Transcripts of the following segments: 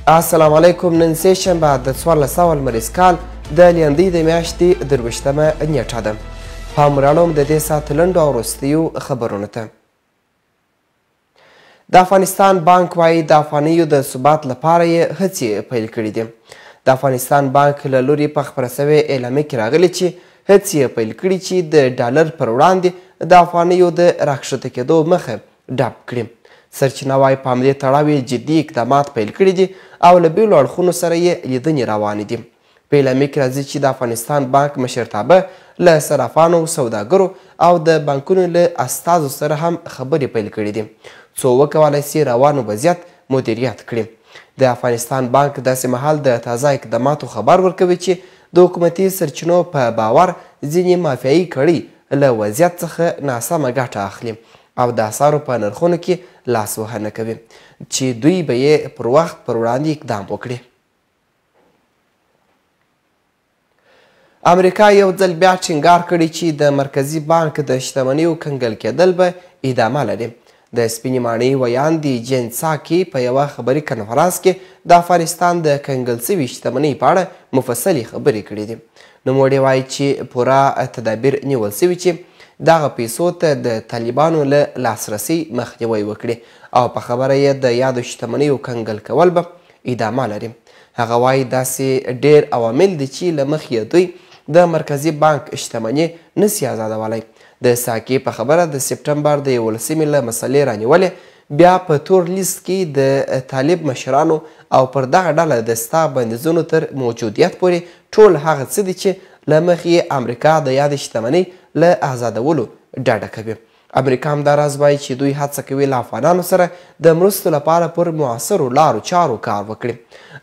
السلام علیکم. نن سه شنبه د 1400 لمریز کال د لیندۍ د میاشتې 23مه نیټه ده. پام راړوم د دې ساعت لنډو او وروستیو خبرونو ته. د افغانستان بانک وایي د افغانیو د ثبات لپاره یې هڅې پیل کړي دي. د افغانستان بانک له لوري په خپره سوې اعلامیه کې راغلي چې هڅې یې پیل کړي چې د ډالر پر وړاندې د افغانیو د راکښته کېدو مخه ډپ کړي. سرچینه وایي په همدې تړاو یې جدي اقدامات پیل کړي دي او له بېلو اړخونو سره یې لیدنې روانې دي. په اعلامیه کې راځي چې د افغانستان بانک مشرتابه له صرافانو، سوداګرو او د بانکونو له استازو سره هم خبرې پیل کړي دي څو وکولی سي روانو وضعیت مدیریت کړي. د افغانستان بانک داسې مهال د تازه اقداماتو خبر ورکوي چې د حکومتي سرچینو په باور ځینې مافیایي کړۍ له وضعیت څخه ناسمه ګټه اخلي او د اسعارو په نرخونو کې لاسوهنه کوي چې دوی به یې پر وخت پر وړاندې اقدام وکړي. امریکا یو ځل بیا ټینګار کړی چې د مرکزي بانک د شتمنیو کنګل کېدل به ادامه لري. د سپینې ماڼۍ ویاندې جین ساکي په یوه خبري کنفرانس کې د افغانستان د کنګل سوي شتمنۍ په اړه مفصلې خبرې کړې دي. نوموړې وایي چې پوره تدابیر نیول سوي چې دغه پیسو ته د طالبانو له لاسرسي مخنیوی وکړي او په خبره یې د یادو شتمنیو کنګل کول به ادامه لري. هغه وایي داسې ډېر عوامل دي چې له مخې دوی د مرکزي بانک شتمني نسي ازادولی. د ساکي په خبره د سپټمبر د 11مې له مسلې رانیولې بیا په تور لیست کې د طالب مشرانو او پر دغه ډله د ستا بندیزونو تر موجودیت پورې ټول هغه څه دي چې له مخې امریکا د یادې شتمنۍ له آزادولو ډډه کوي. امریکا همدا راز وایي چې دوی هڅه کوي له افغانانو سره د مرستو لپاره پر معاصرو لارو چارو کار وکړي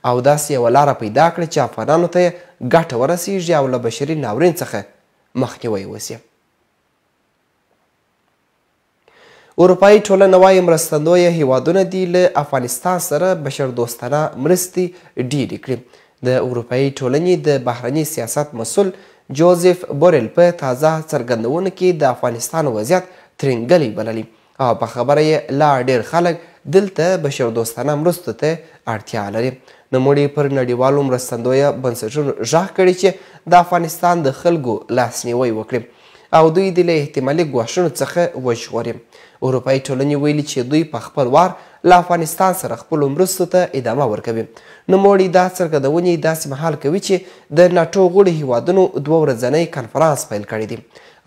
او داسې یوه لاره پیدا کړي چې افغانانو ته یې ګټه ورسیږي او له بشري ناورین څخه مخنیوی وسي. اروپایي ټولنه وایي مرستندویه هیوادونه دي له افغانستان سره بشردوستانه مرستې ډیرې کړي. د اروپایي ټولنې د بهرني سیاست مسؤل جوزف بوریل په تازه څرګندونه کې د افغانستان وضعیت ترنګلی بللی او په خبره یې لا ډېر خلک دلته بشردوستانه مرستو ته اړتیا لري. نوموړي پر نړیوالو مرستندویه بنسټونو غږ کړی چې د افغانستان د خلکو لاسنیوی وکړي او دوی د له احتمالي ګواښونو څخه وژغوري. اروپایي ټولنې ویلي چې دوی په خپل وار له افغانستان سره خپلو مرستو ته ادامه ورکوي. نوموړي دا څرګندونې داسې مهال کوي چې د ناټو غړي هیوادونو 2 ورځنی کنفرانس پیل کړی دی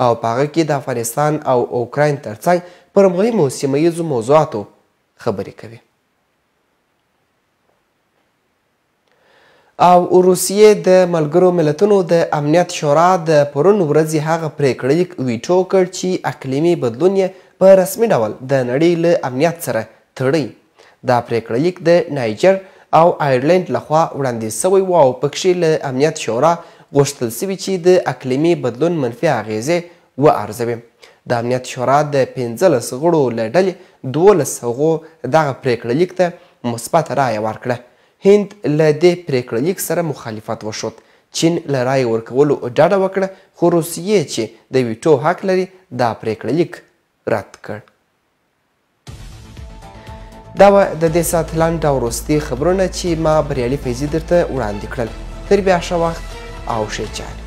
او په هغه کې د افغانستان او اوکراین ترڅنګ پر مهمو سیمه ییزو موضوعاتو خبرې کوي. او روسیې د ملګرو ملتونو د امنیت شورا د پرون ورځې هغه پریکړه لیک ویټو کړ چې اقلیمي بدلون یې په رسمي ډول د نړۍ له امنیت سره تړي. دا پریکړه لیک د نایجر او آیرلینډ لخوا وړاندیز سوی و او پکښې له امنیت شورا غوښتل سوي چې د اقلیمي بدلون منفي اغیزې وارزوي. د امنیت شورا د 15 غړو له ډلې 12 هغو دغه پریکړه لیک ته مثبته رایه ورکړه. هند له دې پریکړه لیک سره مخالفت وښود. چین له رایې ورکولو ډډه وکړه خو روسیې چې د ویټو حق لري دا پریکړه لیک رد کړ. دا وه د دې ساعت لنډ او وروستي خبرونه چې ما بریالي فیضي درته وړاندې کړل. تر بیا ښه وخت او ښې چارې.